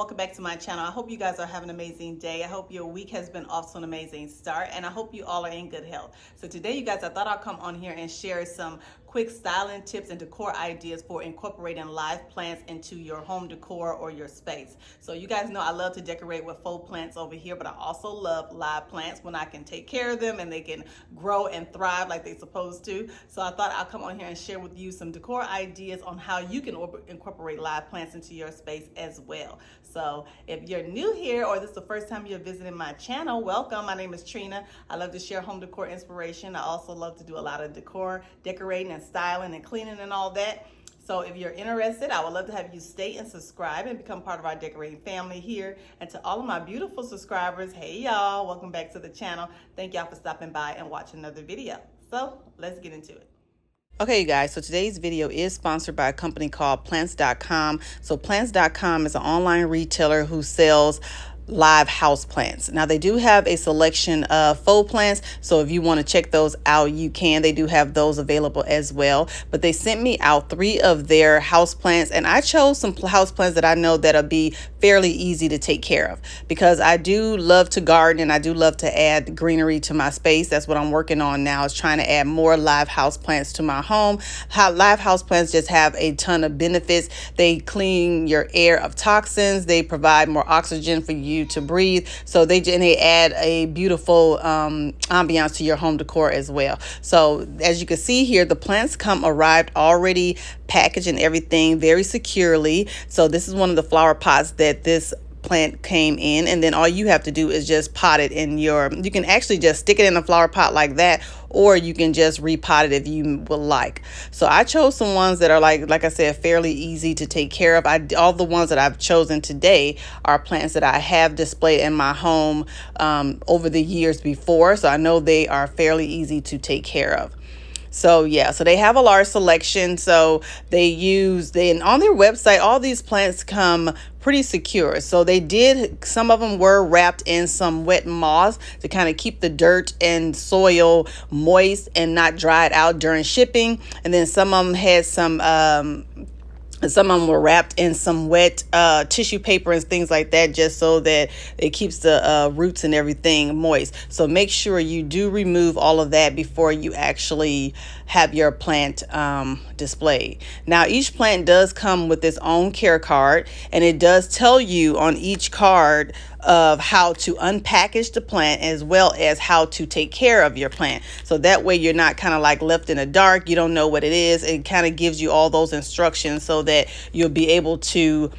welcome back to my channel. I hope you guys are having an amazing day. I hope your week has been off to an amazing start, and I hope you all are in good health. So today, you guys, I thought I'd come on here and share some quick styling tips and decor ideas for incorporating live plants into your home decor or your space. So you guys know I love to decorate with faux plants over here, but I also love live plants when I can take care of them and they can grow and thrive like they're supposed to. So I thought I'll come on here and share with you some decor ideas on how you can incorporate live plants into your space as well. So if you're new here or this is the first time you're visiting my channel, welcome. My name is Trina. I love to share home decor inspiration. I also love to do a lot of decor, decorating and styling and cleaning and all that. So if you're interested, I would love to have you stay and subscribe and become part of our decorating family here. And to all of my beautiful subscribers, hey y'all, welcome back to the channel. Thank y'all for stopping by and watching another video. So let's get into it. Okay, you guys, so today's video is sponsored by a company called Plants.com. So Plants.com is an online retailer who sells live house plants. Now they do have a selection of faux plants, so if you want to check those out, you can. They do have those available as well, but they sent me out 3 of their house plants, and I chose some house plants that I know that'll be fairly easy to take care of, because I do love to garden and I do love to add greenery to my space. That's what I'm working on now, is trying to add more live house plants to my home. Live house plants just have a ton of benefits. They clean your air of toxins, they provide more oxygen for you to breathe, so they add a beautiful ambiance to your home decor as well. So as you can see here, the plants arrived already packaged and everything very securely. So this is one of the flower pots that this plant came in, and then all you have to do is just pot it in you can actually just stick it in a flower pot like that, or you can just repot it if you would like. So I chose some ones that are like I said, fairly easy to take care of. All the ones that I've chosen today are plants that I have displayed in my home over the years before, so I know they are fairly easy to take care of. So yeah, so they have a large selection. So on their website, all these plants come pretty secure. So some of them were wrapped in some wet moss to kind of keep the dirt and soil moist and not dried out during shipping. And then some of them had some were wrapped in some wet tissue paper and things like that, just so that it keeps the roots and everything moist. So make sure you do remove all of that before you actually have your plant displayed. Now, each plant does come with its own care card, and it does tell you on each card of how to unpackage the plant as well as how to take care of your plant. So that way you're not kind of like left in the dark. You don't know what it is. It kind of gives you all those instructions so that you'll be able to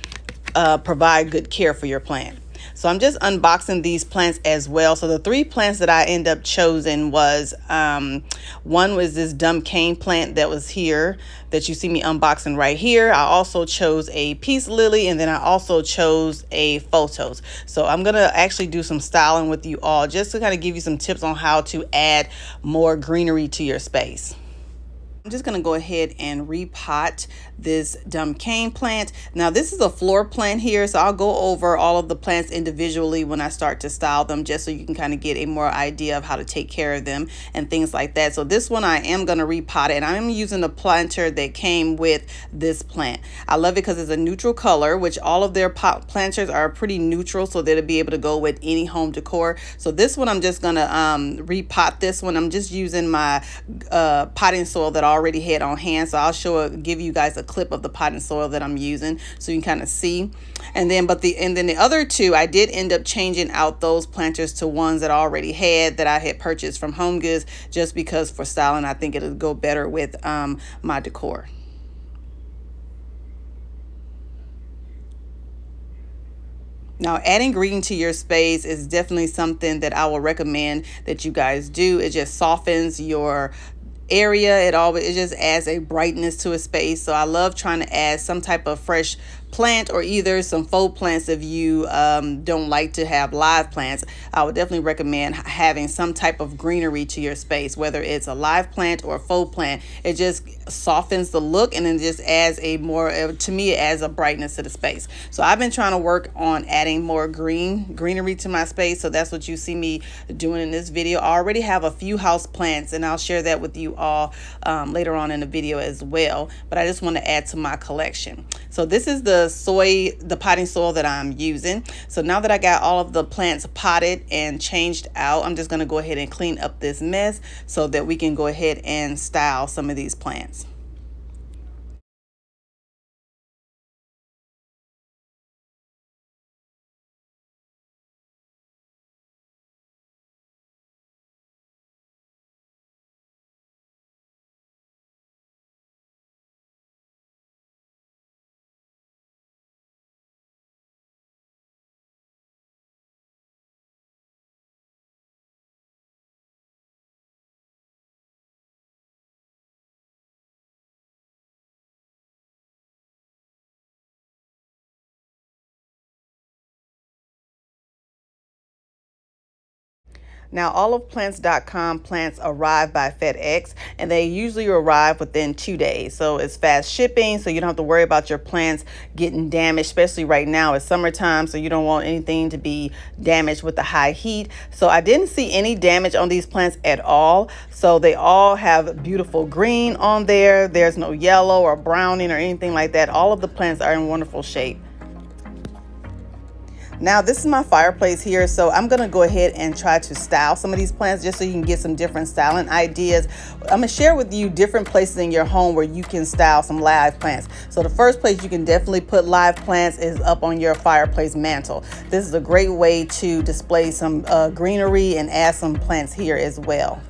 provide good care for your plant. So I'm just unboxing these plants as well. So the 3 plants that I end up choosing was, one was this dumb cane plant that was here that you see me unboxing right here. I also chose a peace lily, and then I also chose a Pothos. So I'm going to actually do some styling with you all just to kind of give you some tips on how to add more greenery to your space. I'm just going to go ahead and repot this dumb cane plant. Now this is a floor plant here, so I'll go over all of the plants individually when I start to style them, just so you can kind of get a more idea of how to take care of them and things like that. So this one I am going to repot it, and I'm using the planter that came with this plant. I love it because it's a neutral color, which all of their planters are pretty neutral, so that it'll be able to go with any home decor. So this one I'm just going to repot this one. I'm just using my potting soil that I already had on hand, so I'll give you guys a clip of the potting soil that I'm using so you can kind of see. And then the other 2, I did end up changing out those planters to ones that I already had, that I had purchased from Home Goods, just because for styling I think it'll go better with my decor. Now, adding green to your space is definitely something that I will recommend that you guys do. It just softens your area. It just adds a brightness to a space. So I love trying to add some type of fresh plant, or either some faux plants if you don't like to have live plants. I would definitely recommend having some type of greenery to your space, whether it's a live plant or a faux plant. It just softens the look, and then just adds to me, it adds a brightness to the space. So I've been trying to work on adding more greenery to my space. So that's what you see me doing in this video. I already have a few house plants, and I'll share that with you all later on in the video as well, but I just want to add to my collection. So this is the the potting soil that I'm using. So now that I got all of the plants potted and changed out, I'm just going to go ahead and clean up this mess so that we can go ahead and style some of these plants. Now, all of plants.com plants arrive by FedEx, and they usually arrive within 2 days. So it's fast shipping, so you don't have to worry about your plants getting damaged, especially right now. It's summertime, so you don't want anything to be damaged with the high heat. So I didn't see any damage on these plants at all. So they all have beautiful green on there. There's no yellow or browning or anything like that. All of the plants are in wonderful shape. Now this is my fireplace here, so I'm gonna go ahead and try to style some of these plants just so you can get some different styling ideas. I'm gonna share with you different places in your home where you can style some live plants. So the first place you can definitely put live plants is up on your fireplace mantle. This is a great way to display some greenery and add some plants here as well.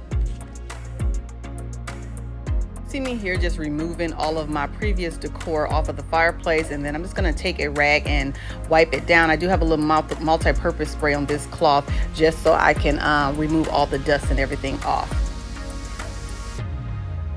See me here just removing all of my previous decor off of the fireplace, and then I'm just going to take a rag and wipe it down. I do have a little multi-purpose spray on this cloth just so I can remove all the dust and everything off.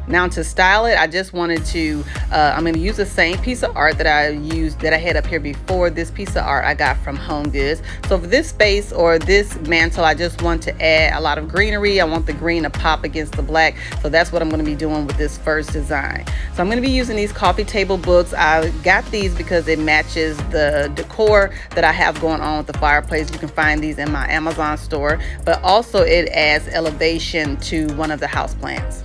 Now to style it, I just wanted to, I'm going to use the same piece of art that I had up here before. This piece of art I got from Home Goods. So for this space or this mantle, I just want to add a lot of greenery. I want the green to pop against the black. So that's what I'm going to be doing with this first design. So I'm going to be using these coffee table books. I got these because it matches the decor that I have going on with the fireplace. You can find these in my Amazon store, but also it adds elevation to one of the houseplants.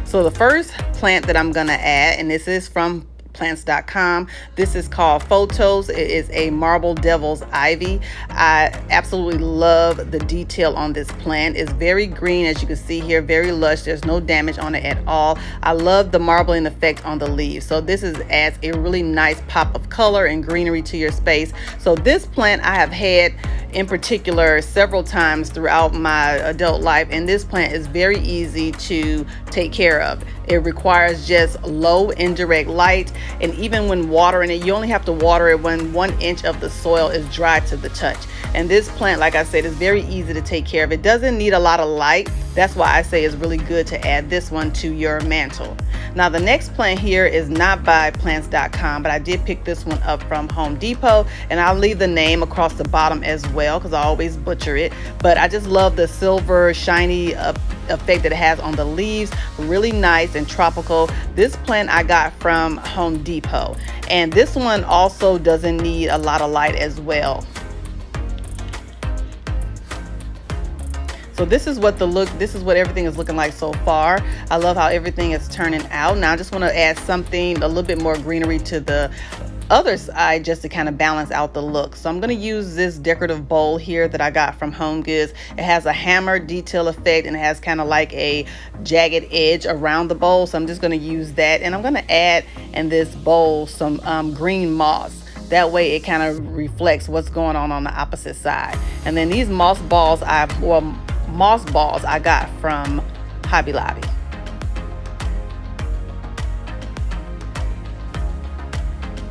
So the first plant that I'm gonna add, and this is from plants.com. This is called Pothos. It is a marble devil's ivy. I absolutely love the detail on this plant. It's very green, as you can see here, very lush. There's no damage on it at all. I love the marbling effect on the leaves. So this adds a really nice pop of color and greenery to your space. So this plant I have had in particular several times throughout my adult life, and this plant is very easy to take care of. It requires just low indirect light, and even when watering it, you only have to water it when 1 inch of the soil is dry to the touch. And this plant, like I said, is very easy to take care of. It doesn't need a lot of light. That's why I say it's really good to add this one to your mantle. Now the next plant here is not by plants.com, but I did pick this one up from Home Depot, and I'll leave the name across the bottom as well because I always butcher it. But I just love the silver shiny effect that it has on the leaves. Really nice and tropical. This plant I got from Home Depot, and this one also doesn't need a lot of light as well. So this is what everything is looking like so far. I love how everything is turning out. Now I just want to add something, a little bit more greenery to the other side just to kind of balance out the look. So I'm going to use this decorative bowl here that I got from Home Goods. It has a hammer detail effect, and it has kind of like a jagged edge around the bowl. So I'm just going to use that, and I'm going to add in this bowl some green moss. That way it kind of reflects what's going on the opposite side. And then these moss balls I got from Hobby Lobby.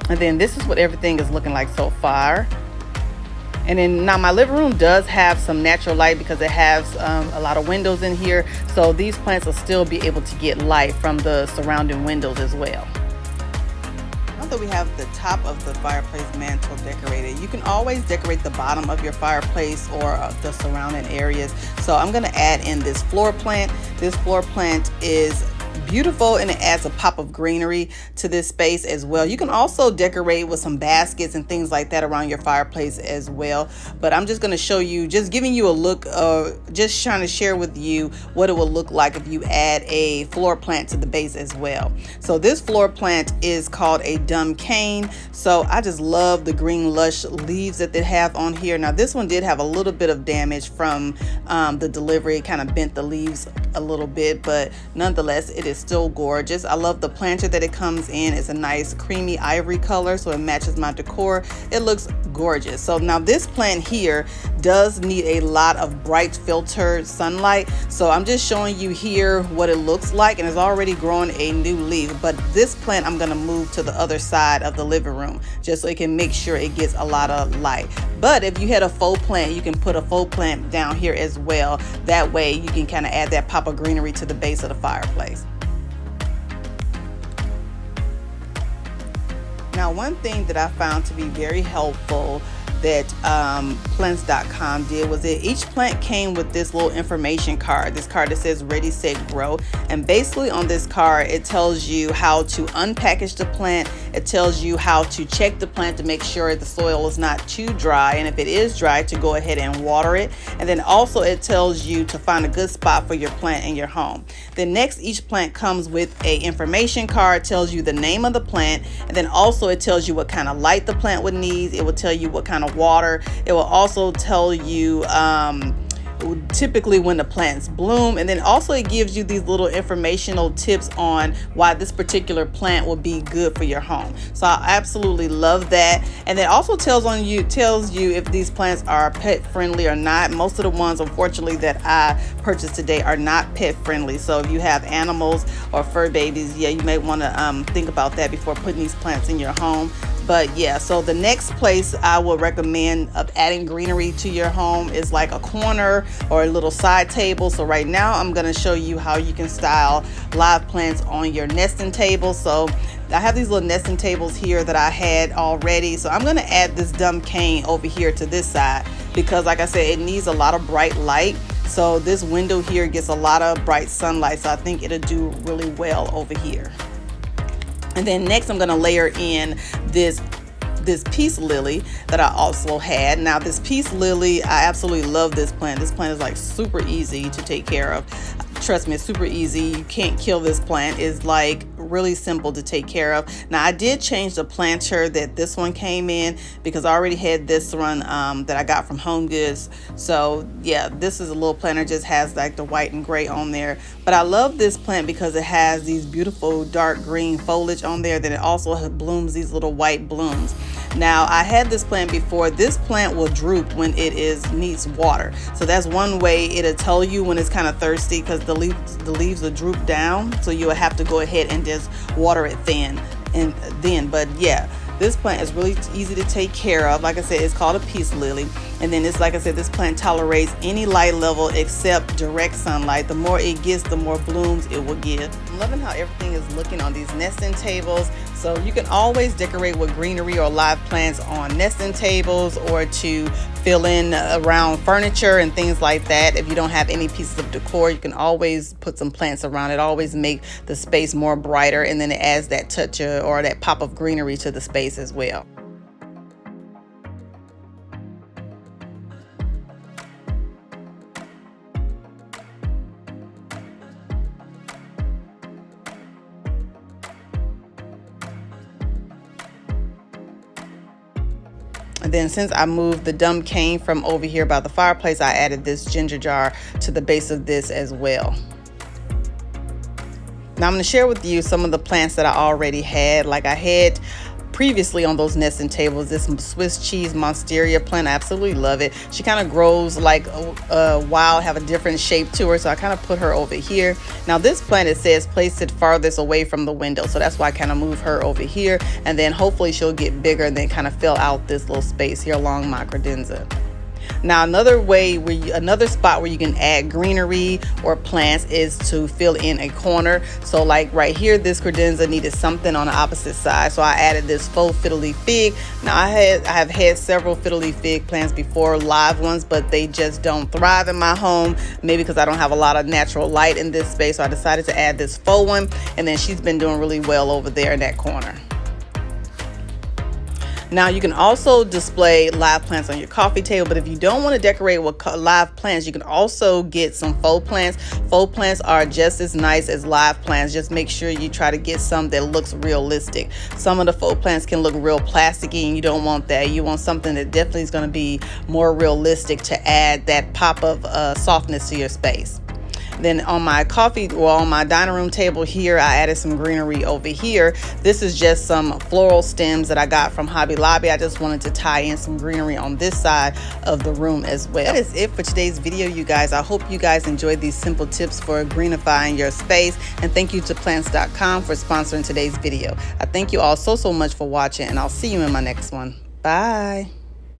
And then this is what everything is looking like so far. And then now my living room does have some natural light because it has a lot of windows in here. So these plants will still be able to get light from the surrounding windows as well. Now that we have the top of the fireplace mantle decorated, you can always decorate the bottom of your fireplace or the surrounding areas. So I'm going to add in this floor plant. This floor plant is beautiful, and it adds a pop of greenery to this space as well. You can also decorate with some baskets and things like that around your fireplace as well. But I'm just going to show you, just giving you a look, just trying to share with you what it will look like if you add a floor plant to the base as well. So this floor plant is called a dumb cane. So I just love the green lush leaves that they have on here. Now this one did have a little bit of damage from the delivery. It kind of bent the leaves a little bit, but nonetheless it is still gorgeous. I love the planter that it comes in. It's a nice creamy ivory color, so it matches my decor. It looks gorgeous. So now this plant here does need a lot of bright filtered sunlight, so I'm just showing you here what it looks like, and it's already growing a new leaf. But this plant I'm going to move to the other side of the living room just so it can make sure it gets a lot of light. But if you had a faux plant, you can put a faux plant down here as well. That way you can kind of add that pop of greenery to the base of the fireplace. Now, one thing that I found to be very helpful that plants.com did was that each plant came with this little information card, this card that says ready, set, grow. And basically on this card, it tells you how to unpackage the plant. It tells you how to check the plant to make sure the soil is not too dry, and if it is dry, to go ahead and water it. And then also it tells you to find a good spot for your plant in your home. Then next, each plant comes with a information card, tells you the name of the plant, and then also it tells you what kind of light the plant would need. It will tell you what kind of water. It will also tell you typically when the plants bloom, and then also it gives you these little informational tips on why this particular plant will be good for your home. So I absolutely love that. And it also tells you if these plants are pet friendly or not. Most of the ones, unfortunately, that I purchased today are not pet friendly. So if you have animals or fur babies, yeah, you may want to think about that before putting these plants in your home. But yeah, so the next place I would recommend of adding greenery to your home is like a corner or a little side table. So right now I'm going to show you how you can style live plants on your nesting table. So I have these little nesting tables here that I had already. So I'm going to add this dumb cane over here to this side because, like I said, it needs a lot of bright light. So this window here gets a lot of bright sunlight. So I think it'll do really well over here. And then next I'm going to layer in this peace lily that I also had. Now this peace lily, I absolutely love this plant. This plant is like super easy to take care of. Trust me, it's super easy. You can't kill this plant. It's like really simple to take care of. Now I did change the planter that this one came in because I already had this one that I got from Home Goods. So yeah, this is a little planter, just has like the white and gray on there. But I love this plant because it has these beautiful dark green foliage on there. Then it also blooms these little white blooms. Now I had this plant before. This plant will droop when it needs water. So that's one way it'll tell you when it's kind of thirsty, because the leaves will droop down. So you'll have to go ahead and just water it then. But yeah, this plant is really easy to take care of. Like I said, it's called a peace lily. And then it's like I said, this plant tolerates any light level except direct sunlight. The more it gets, the more blooms it will give. I'm loving how everything is looking on these nesting tables. So you can always decorate with greenery or live plants on nesting tables, or to fill in around furniture and things like that. If you don't have any pieces of decor, you can always put some plants around it. Always make the space more brighter, and then it adds that touch or that pop of greenery to the space as well. And then since I moved the dumb cane from over here by the fireplace, I added this ginger jar to the base of this as well. Now I'm going to share with you some of the plants that I already had. Like I had previously on those nesting tables, this Swiss cheese Monstera plant. I absolutely love it. She kind of grows like wild, have a different shape to her, so I kind of put her over here. Now this plant, it says place it farthest away from the window, so that's why I kind of move her over here, and then hopefully she'll get bigger and then kind of fill out this little space here along my credenza. Now another spot where you can add greenery or plants is to fill in a corner. So like right here, this credenza needed something on the opposite side, so I added this faux fiddle leaf fig. Now I have had several fiddle leaf fig plants before, live ones, but they just don't thrive in my home, maybe because I don't have a lot of natural light in this space. So I decided to add this faux one, and then she's been doing really well over there in that corner. Now you can also display live plants on your coffee table, but if you don't want to decorate with live plants, you can also get some faux plants. Faux plants are just as nice as live plants. Just make sure you try to get some that looks realistic. Some of the faux plants can look real plasticky, and you don't want that. You want something that definitely is going to be more realistic to add that pop of softness to your space. Then on my on my dining room table here, I added some greenery over here. This is just some floral stems that I got from Hobby Lobby. I just wanted to tie in some greenery on this side of the room as well. That is it for today's video, you guys. I hope you guys enjoyed these simple tips for greenifying your space. And thank you to plants.com for sponsoring today's video. I thank you all so much for watching, and I'll see you in my next one. Bye.